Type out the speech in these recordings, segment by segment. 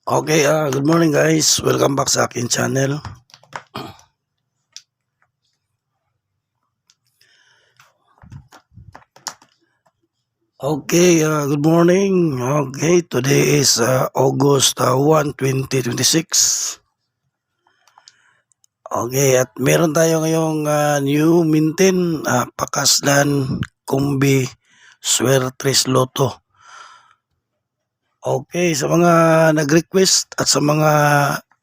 Okay, good morning guys. Welcome back sa akin channel. Okay, good morning. Okay, today is August 1, 2026. Okay, at meron tayo ngayong new mintin, Pakaslan Kumbi Swertres Lotto. Okay, sa mga nag-request at sa mga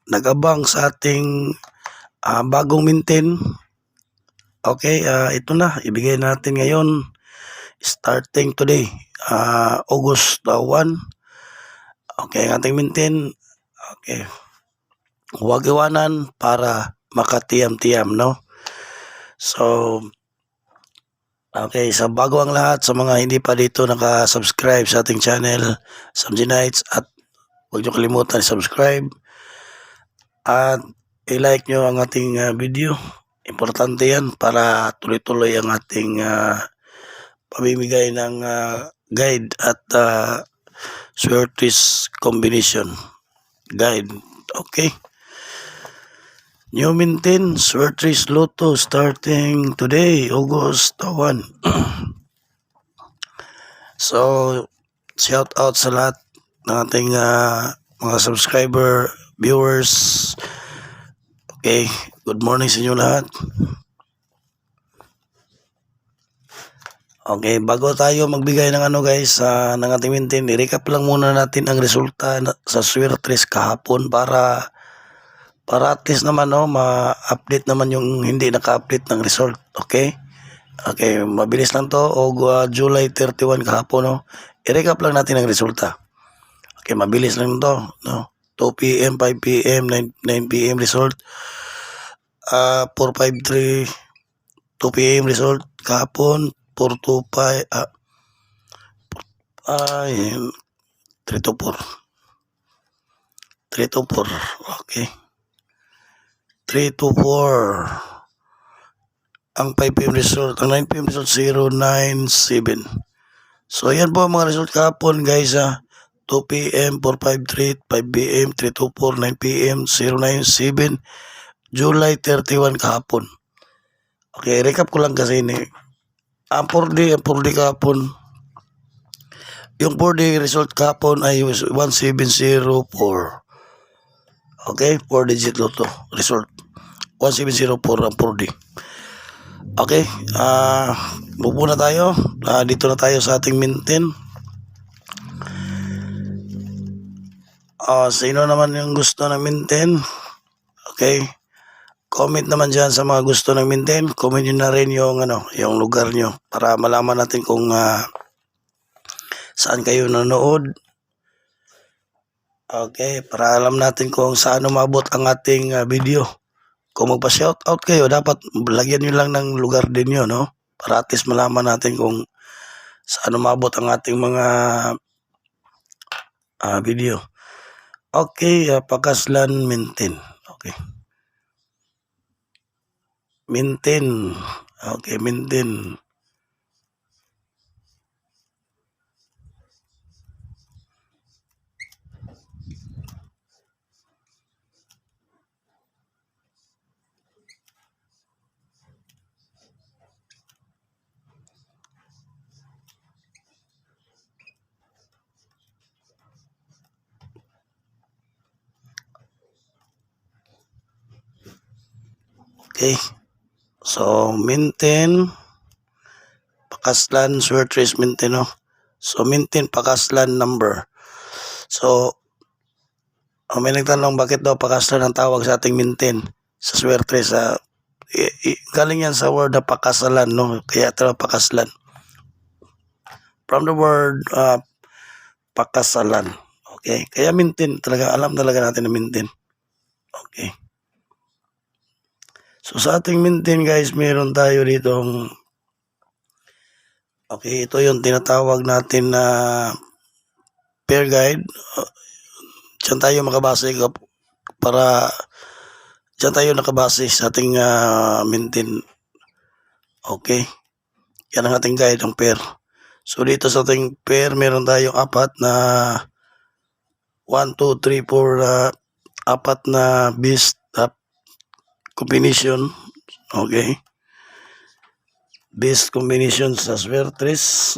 nag-abang sa ating bagong mintin, okay, ito na, ibigay natin ngayon starting today, August 1. Okay, ang ating mintin, okay, huwag iwanan para makatiyam-tiyam, no? So, okay, sa bago ang lahat, sa mga hindi pa dito nakasubscribe sa ating channel, Samjinites, at huwag nyo kalimutan subscribe at i-like nyo ang ating video. Importante yan para tuloy-tuloy ang ating pamimigay ng guide at Swertres combination guide. Okay, new mintin Swertres Lotto starting today August 1. So shout out sa lahat ng ating mga subscriber, viewers. Okay, good morning sa inyo lahat. Okay, bago tayo magbigay ng guys, ng ating mintin, i-recap lang muna natin ang resulta sa Swertres kahapon para at least naman ma-update naman yung hindi naka-update ng result. Okay? Okay, mabilis lang to. July 31 kahapon, no? I-recap lang natin ang resulta. Okay, mabilis lang to, no? 2 p.m., 5 p.m., 9 p.m. result. 4:53 2 p.m. result kahapon. 4:25 3 to 4 3 to 4. Okay, 3 to 4 ang 5 p.m. result. Ang 9 p.m. result 097. So yan po ang mga result kahapon guys. 2 p.m. 4:53, 5 p.m. 3 to 4, 9 p.m. 097, July 31 kahapon. Okay, recap ko lang kasi ini. Ang 4D kahapon, yung 4D result kahapon ay 1704. Okay, 4 digit lotto result 1704 ang 4D. Okay, move na tayo. Dito na tayo sa ating mintin. Sino naman yung gusto ng mintin? Okay, comment naman dyan sa mga gusto ng mintin. Comment nyo na rin yung, yung lugar nyo para malaman natin kung saan kayo nanood. Okay, para alam natin kung saan umabot ang ating video. Kung magpa-shoutout kayo, dapat lagyan nyo lang ng lugar din nyo, no? Para at least malaman natin kung saan umabot ang ating mga video. Okay, Pakaslan mintin. Okay. Mintin. Okay, mintin. Okay. So, mintin, Pakaslan, Swertres mintin, no? So, mintin, Pakaslan number. So, may nagtanong bakit daw Pakaslan ang tawag sa ating mintin sa Swertres. Galing yan sa word na pakasalan, no? Kaya ito Pakaslan. From the word pakasalan. Okay? Kaya mintin, talaga, alam talaga natin na mintin. Okay. So sa ating mintin guys, meron tayo ditong, okay, ito yung tinatawag natin na pair guide. Diyan tayo makabase para diyan tayo nakabase sa ating mintin. Okay. Yan ang ating guide, ang pair. So dito sa ating pair, meron tayong apat na 1, 2, 3, 4, apat na beast combination. Okay. Beast combination sa Swertres.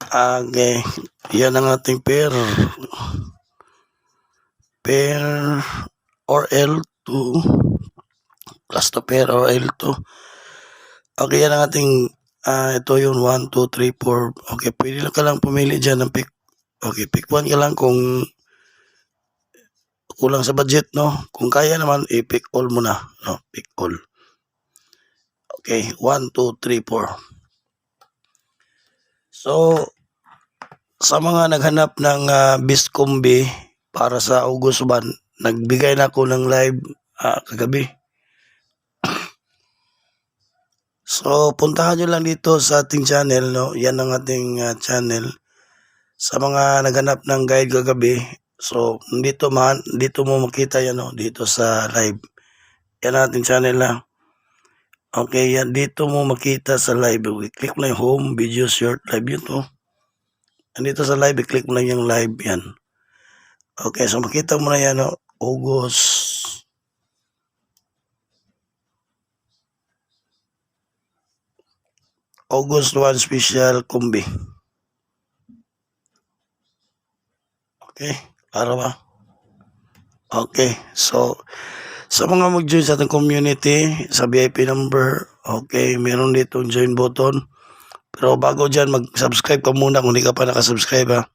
Okay. Yan ang ating pair. Pair or L2. Plus to pair or L2. Okay, yan ang ating ito yung 1, 2, 3, 4. Okay, pwede lang ka lang pumili dyan ng pick. Okay, pick 1 ka lang kung kulang sa budget, no? Kung kaya naman, i-pick all mo na. No? Pick all. Okay, 1, 2, 3, 4. So, sa mga naghanap ng Beast Combi para sa August 1, nagbigay na ako ng live kagabi. So, puntahan nyo lang dito sa ating channel, no? Yan ang ating channel. Sa mga naghanap ng guide kagabi, so, dito mo makita yan, no? Dito sa live. Yan ang ating channel na. Okay, yan. Dito mo makita sa live. I-click mo lang yung home, video, short, live yun to. Andito sa live, i-click mo lang yung live yan. Okay, so makita mo na yan, no? August 1 special combi. Okay, klaro ba? Okay, so sa mga mag-join sa ating community, sa VIP number, okay, meron dito join button. Pero bago dyan, mag-subscribe ka muna kung hindi ka pa nakasubscribe ha.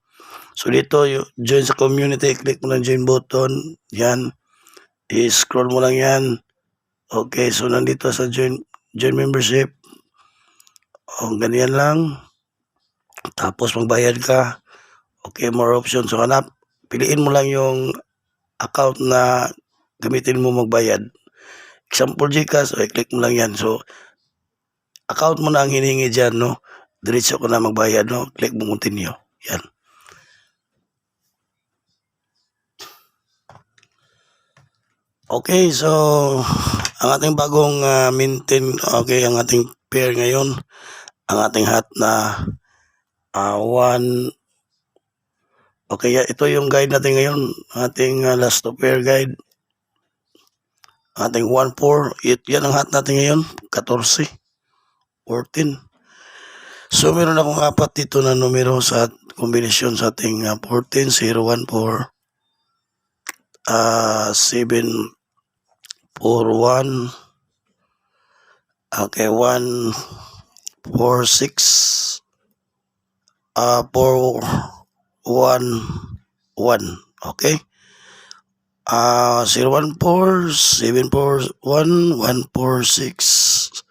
So dito, join sa community, click mo lang join button. Yan. I-scroll mo lang yan. Okay, so nandito sa join membership. O, ganyan lang. Tapos magbayad ka. Okay, more options. So piliin mo lang yung account na gamitin mo magbayad. Example GCash, so i-click mo lang yan. So, account mo na ang hiningi dyan, no? Diretso ko na magbayad, no? Click mo continue. Yan. Okay, so ang ating bagong maintain, okay, ang ating pair ngayon, ang ating hat na 1. Okay, ito yung guide natin ngayon, ating last to pair guide. Ating 1-4, yan ang hat natin ngayon, 14, 14. So meron akong apat dito na numero sa kombinasyon sa ating 14, 0, 1, 4, 7, 4, 1, okay, 1, 4, 6, 4, 1, 1, okay. 014 741 146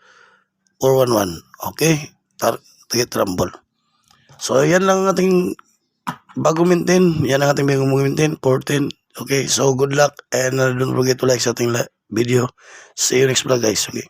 411, okay. Target rumble. So yan lang ang ating bago maintain. Yan ang ating bago maintain 14. Okay, so good luck and don't forget to like sa ating video. See you next vlog guys. Okay.